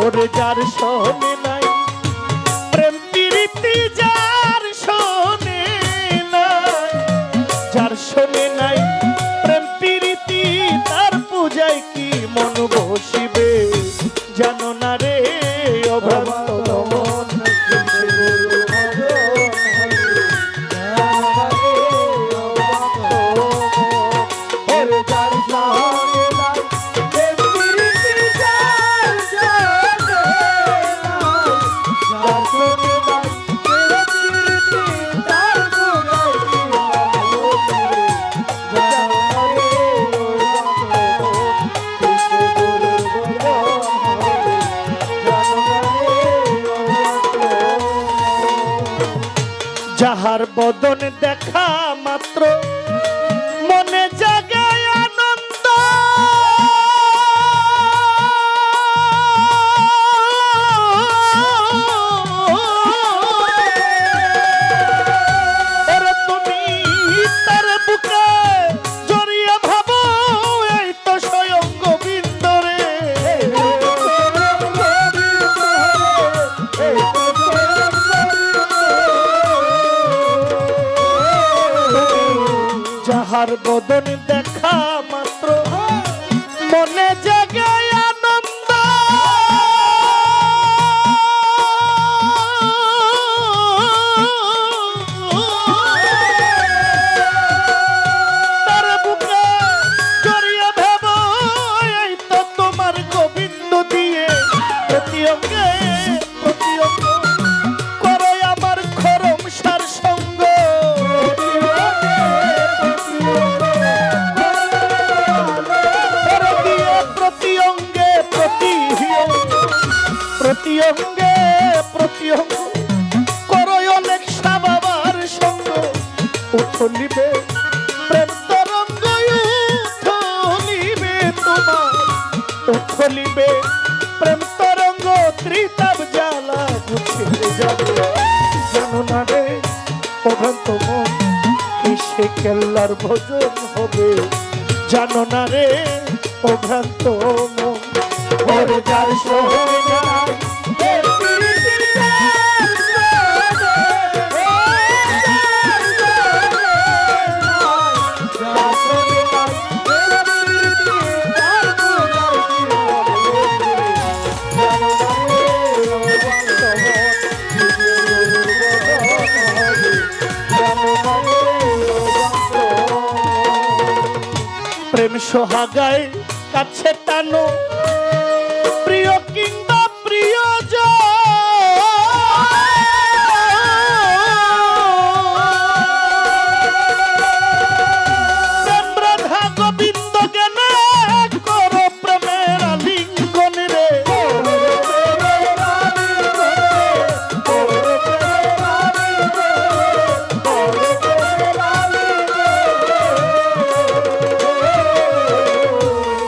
ওরে যার শোনে নাই প্রেম প্রীতি, যার শোনে নাই, যার শোনে নাই প্রেম প্রীতি, তার পূজায় কি মন বসিবে জানো না রে অভ্রান্ত মন। যাহার বদন দেখা মাত্র মনে জাগায় আনন্দ, ওরে তুমি তার বুকে জড়িয়ে ভাবো এই তো স্বয়ং গোবিন্দ রে। যাহার বদন দেখা মাত্র মনে জাগায় আনন্দ, তার বুকে জড়িয়ে ভাবো এই তো তোমার গোবিন্দ দিয়ে প্রতি অঙ্গে প্রতি অঙ্গ করো আমার খরম সার সঙ্গ। প্রতি অঙ্গে প্রতি অঙ্গ করো অনেক বাবার সঙ্গ, উঠলিবে প্রেম তরঙ্গ, উঠলিবে তোমার, উঠলিবে প্রেম তরঙ্গ, ত্রিতাপ জ্বালা মুছিতে যাবে জানো না রে অভ্রান্ত মন, কিসে কেল্লার ভোজন হবে জানো না রে অভ্রান্ত মন। ওরে যার শোনে নাই প্রেম সোহাগায় কাছে টানো প্রিয় কিংবা প্রিয়জন, প্রেম রাধা গোবিন্দ জ্ঞানে করো প্রেমের আলিঙ্গন রে।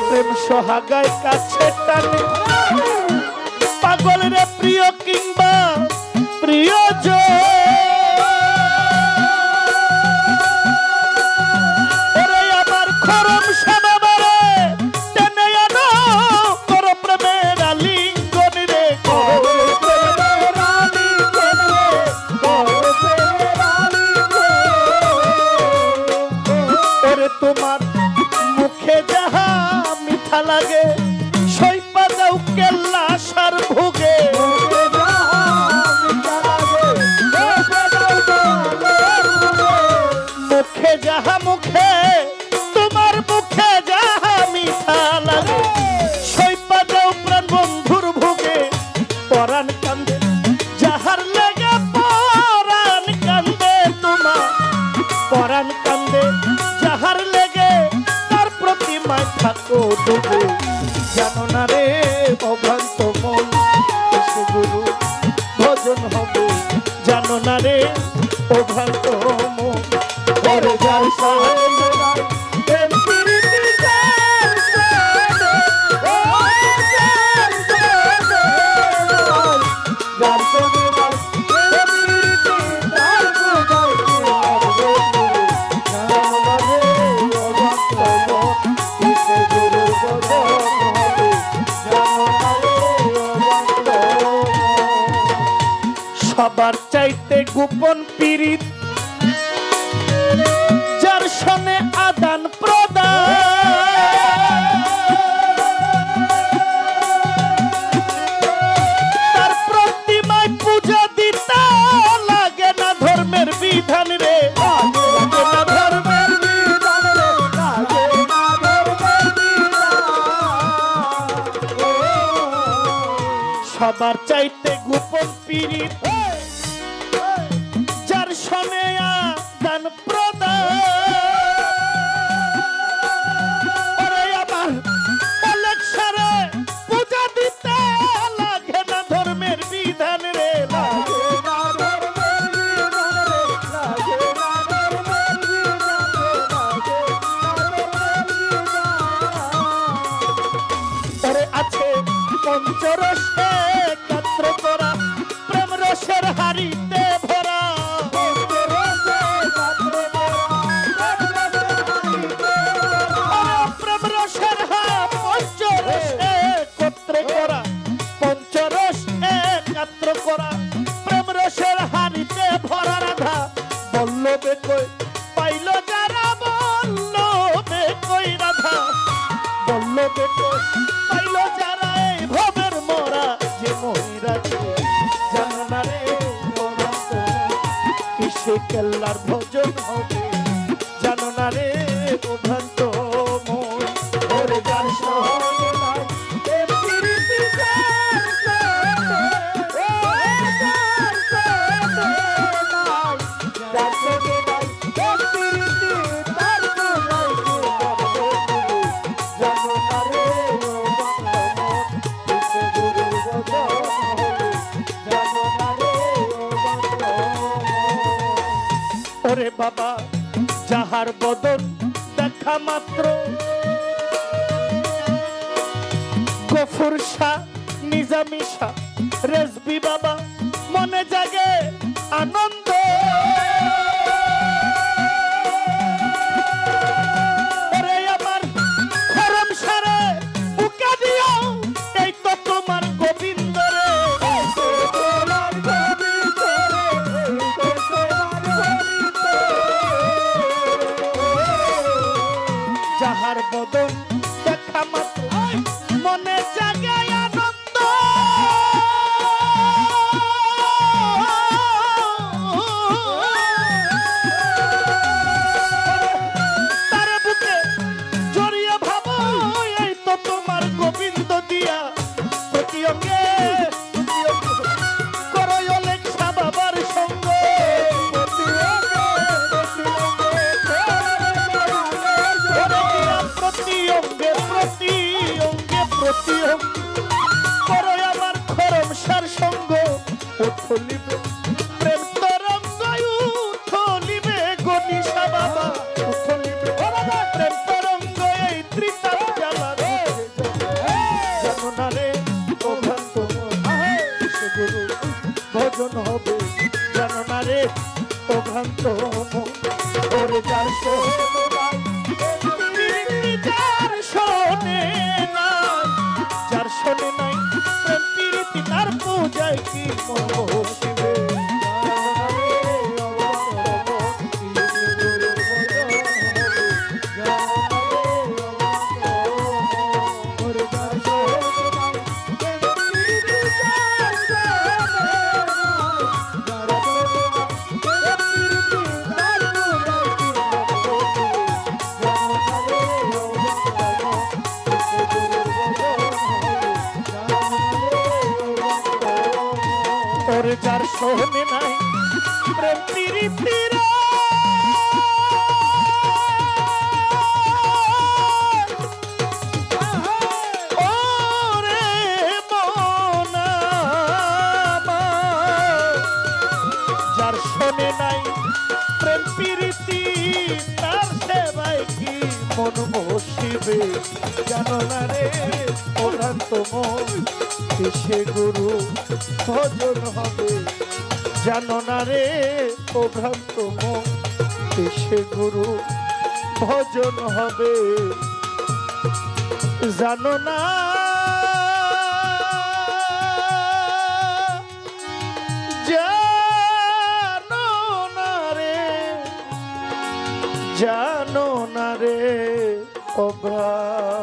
প্রেম সোহাগায় কাছে টানে পাগল রে প্রিয় কিংবা প্রিয়জন, ওরে আমার খরম সাবাবারে টেনে আনো করো প্রেমের আলিঙ্গন রে। ওরে তোমার মুখে যাহা মিঠা লাগে সইপা দাও কেল্লা সার ভোগে, মুখে যাহা মুখে তোমার মুখে যাহা মিঠা লাগে সইপা দাও প্রাণ বন্ধুর ভোগে। পরাণ কান্দে যাহার লেগে পরাণ কান্দে তোমার, পরাণ কান্দে যাহার লেগে তার প্রতিমায় থাকো ডুবে জানো না রে অভ্রান্ত মন, কিসে গুরু ভজন হবে জানো না রে অভ্রান্ত মন। ওরে যার শোনে নাই প্রেম প্রীতি, যার শোনে, ও যার শোনে নাই, যার শোনে নাই প্রেম প্রীতি, তার পূজায় কি মন বসিবে জানো না রে অভ্রান্ত মন, কিসে গুরু ভজন সবার চাইতে গোপন পীড়িত যার সনে আদান প্রদান তার প্রতিমায় পূজা দিতে লাগে না ধর্মের বিধান রে লাগে না ধর্মের বিধান রে লাগে না ধর্মের বিধান সবার চাইতে গোপন পীড়িত যার সনে আদান প্রদান ওরে আমার অলেকসারে পূজা দিতে লাগে না ধর্মের বিধান রে লাগে না ধর্মের বিধান রে লাগে না ধর্মের বিধান রে লাগে না ধর্মের বিধান ওরে আছে পঞ্চরসে কাত্র করা প্রেম রসের হাড়িতে ভরা প্রেম রসের পঞ্চরসে একত্রে করা পঞ্চরস একত্র করা প্রেম রসের হাড়িতে ভরা রাধা বল্লভে কই পাইল যারা বল্লভে কই রাধা বল্লভে কই পাইল যারা এই ভবের মরা যে মহিরাছে জানো না রে কিসে কেল্লার ভজন হবে জানো না রে ভ্রান্ত মন ওরে যার সহজে নাই এ প্রীতি যার সাথে ওরে যার সাথে নাই যার সাথে নাই এ প্রীতি তার নাই জানো না রে কিসে গুরুর ভজন হবে জানো না রে ওরে বাবা যাহার বদন দেখা মাত্র গফুর শাহ নিজামী শাহ রেজবি বাবা মনে জাগে আনন্দ ওরে আমার খরম সারে বুকে দিও এই তো তোমার গোবিন্দ রে এই তো তোমার গোবিন্দ রে এই তো তোমার গোবিন্দ যাহার বদন দেখা মাত্র মনে জাগে আনন্দ তার বুকে জড়িয়ে ভাবো এই তো তোমার গোবিন্দ দিয়া প্রতি অঙ্গে করো অলেখা বাবার সঙ্গ প্রতি অঙ্গে প্রতি অঙ্গে প্রতি অঙ্গে করো আমার খরম সার সঙ্গ উথলিবে প্রেম তরঙ্গ উথলিবে গনিশা বাবা উথলিবে প্রেম তরঙ্গ এই ত্রিতাপ জ্বালা রে জানো না রে ও ভ্রান্ত সে গুরু ভজন হবে জানো না রে ও ভ্রান্ত ওরে যার যার শোনে নাই যার শোনে নাই প্রেম প্রীতি তার পূজায় কি মন বসিবে ওরে যার শোনে নাই প্রেম প্রীতি ওরে মনা যার শোনে নাই প্রেম প্রীতি তার সেবায় কি মন বসিবে জানো না রে ভ্রান্ত মন কিসে গুরু ভজন হবে জানো না রে ও ভ্রান্ত মন কিসে গুরু ভজন হবে জানো না যা জানো না রে ও প্রাণ।